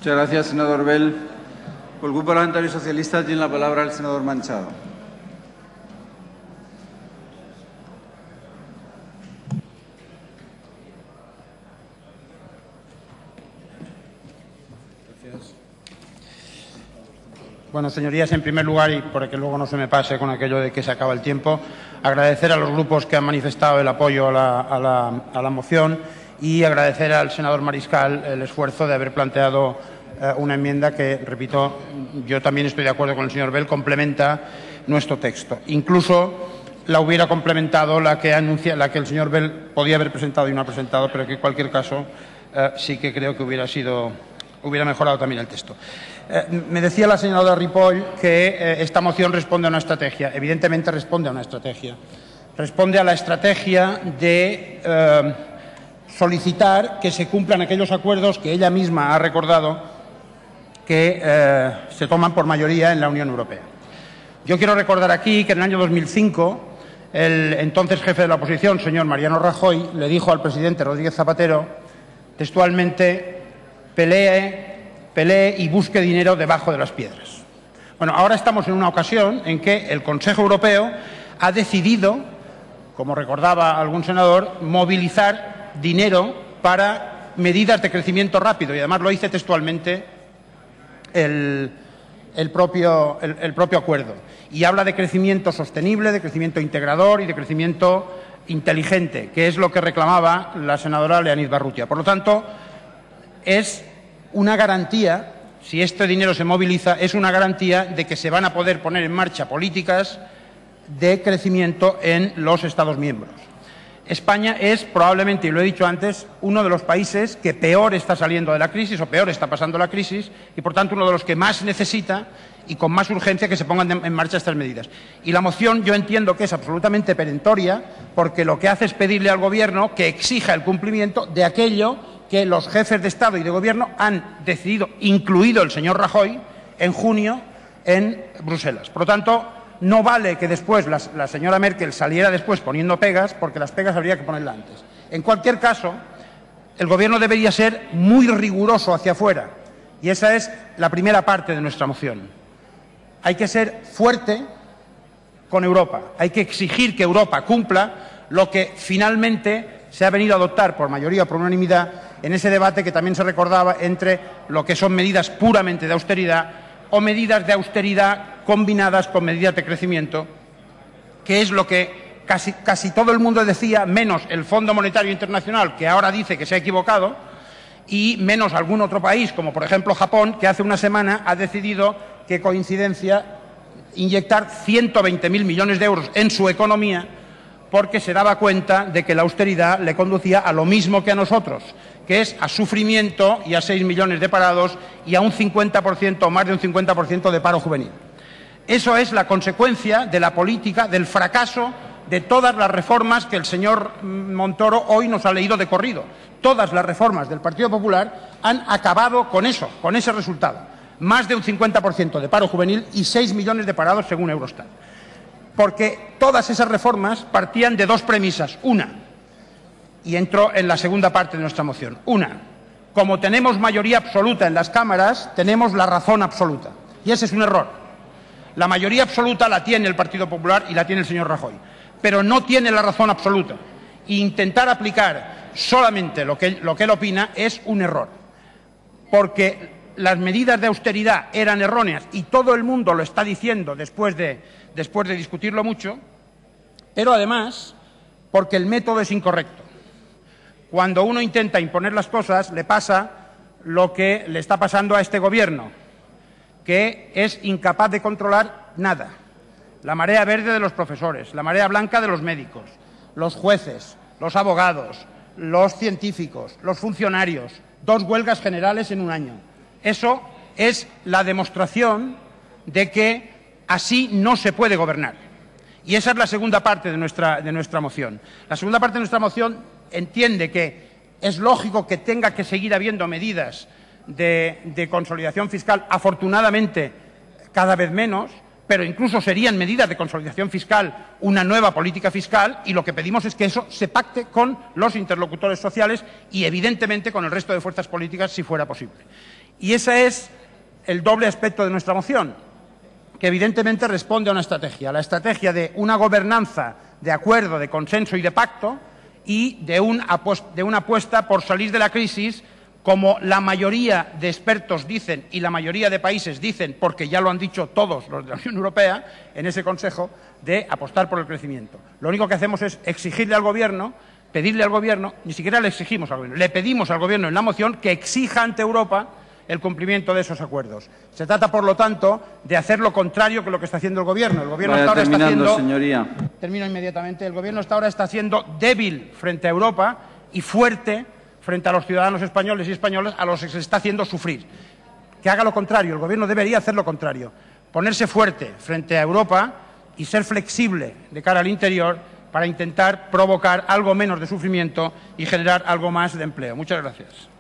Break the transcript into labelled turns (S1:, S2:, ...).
S1: Muchas gracias, senador Bell. Por el Grupo Parlamentario Socialista tiene la palabra el senador Manchado.
S2: Bueno, señorías, en primer lugar, y para que luego no se me pase con aquello de que se acaba el tiempo, agradecer a los grupos que han manifestado el apoyo a la moción y agradecer al senador Mariscal el esfuerzo de haber planteado una enmienda que, repito, yo también estoy de acuerdo con el señor Bell, complementa nuestro texto. Incluso la hubiera complementado la que el señor Bell podía haber presentado y no ha presentado, pero que en cualquier caso sí que creo que hubiera mejorado también el texto. Me decía la señora Ripoll que esta moción responde a una estrategia. Evidentemente responde a una estrategia. Responde a la estrategia de solicitar que se cumplan aquellos acuerdos que ella misma ha recordado que se toman por mayoría en la Unión Europea. Yo quiero recordar aquí que en el año 2005 el entonces jefe de la oposición, señor Mariano Rajoy, le dijo al presidente Rodríguez Zapatero textualmente: pelee y busque dinero debajo de las piedras. Bueno, ahora estamos en una ocasión en que el Consejo Europeo ha decidido, como recordaba algún senador, movilizar dinero para medidas de crecimiento rápido, y además lo dice textualmente el propio acuerdo. Y habla de crecimiento sostenible, de crecimiento integrador y de crecimiento inteligente, que es lo que reclamaba la senadora Leanid Barrutia. Por lo tanto, es una garantía, si este dinero se moviliza, es una garantía de que se van a poder poner en marcha políticas de crecimiento en los Estados miembros. España es probablemente, y lo he dicho antes, uno de los países que peor está saliendo de la crisis o peor está pasando la crisis y, por tanto, uno de los que más necesita y con más urgencia que se pongan en marcha estas medidas. Y la moción yo entiendo que es absolutamente perentoria porque lo que hace es pedirle al Gobierno que exija el cumplimiento de aquello que los jefes de Estado y de Gobierno han decidido, incluido el señor Rajoy, en junio en Bruselas. Por lo tanto, no vale que después la señora Merkel saliera después poniendo pegas, porque las pegas habría que ponerlas antes. En cualquier caso, el Gobierno debería ser muy riguroso hacia afuera, y esa es la primera parte de nuestra moción. Hay que ser fuerte con Europa, hay que exigir que Europa cumpla lo que finalmente se ha venido a adoptar por mayoría o por unanimidad en ese debate que también se recordaba entre lo que son medidas puramente de austeridad o medidas de austeridad combinadas con medidas de crecimiento, que es lo que casi todo el mundo decía, menos el Fondo Monetario Internacional, que ahora dice que se ha equivocado, y menos algún otro país, como por ejemplo Japón, que hace una semana ha decidido, qué coincidencia, inyectar 120.000 millones de euros en su economía porque se daba cuenta de que la austeridad le conducía a lo mismo que a nosotros, que es a sufrimiento y a 6 millones de parados y a un 50% o más de un 50% de paro juvenil. Eso es la consecuencia de la política, del fracaso de todas las reformas que el señor Montoro hoy nos ha leído de corrido. Todas las reformas del Partido Popular han acabado con eso, con ese resultado. Más de un 50% de paro juvenil y 6 millones de parados según Eurostat. Porque todas esas reformas partían de dos premisas. Una, y entro en la segunda parte de nuestra moción. Una, como tenemos mayoría absoluta en las cámaras, tenemos la razón absoluta. Y ese es un error. La mayoría absoluta la tiene el Partido Popular y la tiene el señor Rajoy, pero no tiene la razón absoluta. E intentar aplicar solamente lo que él opina es un error, porque las medidas de austeridad eran erróneas y todo el mundo lo está diciendo después de discutirlo mucho, pero además porque el método es incorrecto. Cuando uno intenta imponer las cosas, le pasa lo que le está pasando a este Gobierno, que es incapaz de controlar nada. La marea verde de los profesores, la marea blanca de los médicos, los jueces, los abogados, los científicos, los funcionarios, 2 huelgas generales en un año. Eso es la demostración de que así no se puede gobernar. Y esa es la segunda parte de nuestra moción. La segunda parte de nuestra moción entiende que es lógico que tenga que seguir habiendo medidas de consolidación fiscal, afortunadamente cada vez menos, pero incluso serían medidas de consolidación fiscal una nueva política fiscal, y lo que pedimos es que eso se pacte con los interlocutores sociales y, evidentemente, con el resto de fuerzas políticas, si fuera posible. Y ese es el doble aspecto de nuestra moción, que evidentemente responde a una estrategia, la estrategia de una gobernanza de acuerdo, de consenso y de pacto, y de una apuesta por salir de la crisis, como la mayoría de expertos dicen y la mayoría de países dicen, porque ya lo han dicho todos los de la Unión Europea en ese Consejo, de apostar por el crecimiento. Lo único que hacemos es exigirle al Gobierno, pedirle al Gobierno, ni siquiera le exigimos al Gobierno, le pedimos al Gobierno en la moción que exija ante Europa el cumplimiento de esos acuerdos. Se trata, por lo tanto, de hacer lo contrario que lo que está haciendo el Gobierno. El Gobierno hasta ahora está haciendo...
S1: señoría.
S2: Termino inmediatamente. El Gobierno hasta ahora está siendo débil frente a Europa y fuerte frente a los ciudadanos españoles y españolas a los que se está haciendo sufrir. Que haga lo contrario. El Gobierno debería hacer lo contrario. Ponerse fuerte frente a Europa y ser flexible de cara al interior para intentar provocar algo menos de sufrimiento y generar algo más de empleo. Muchas gracias.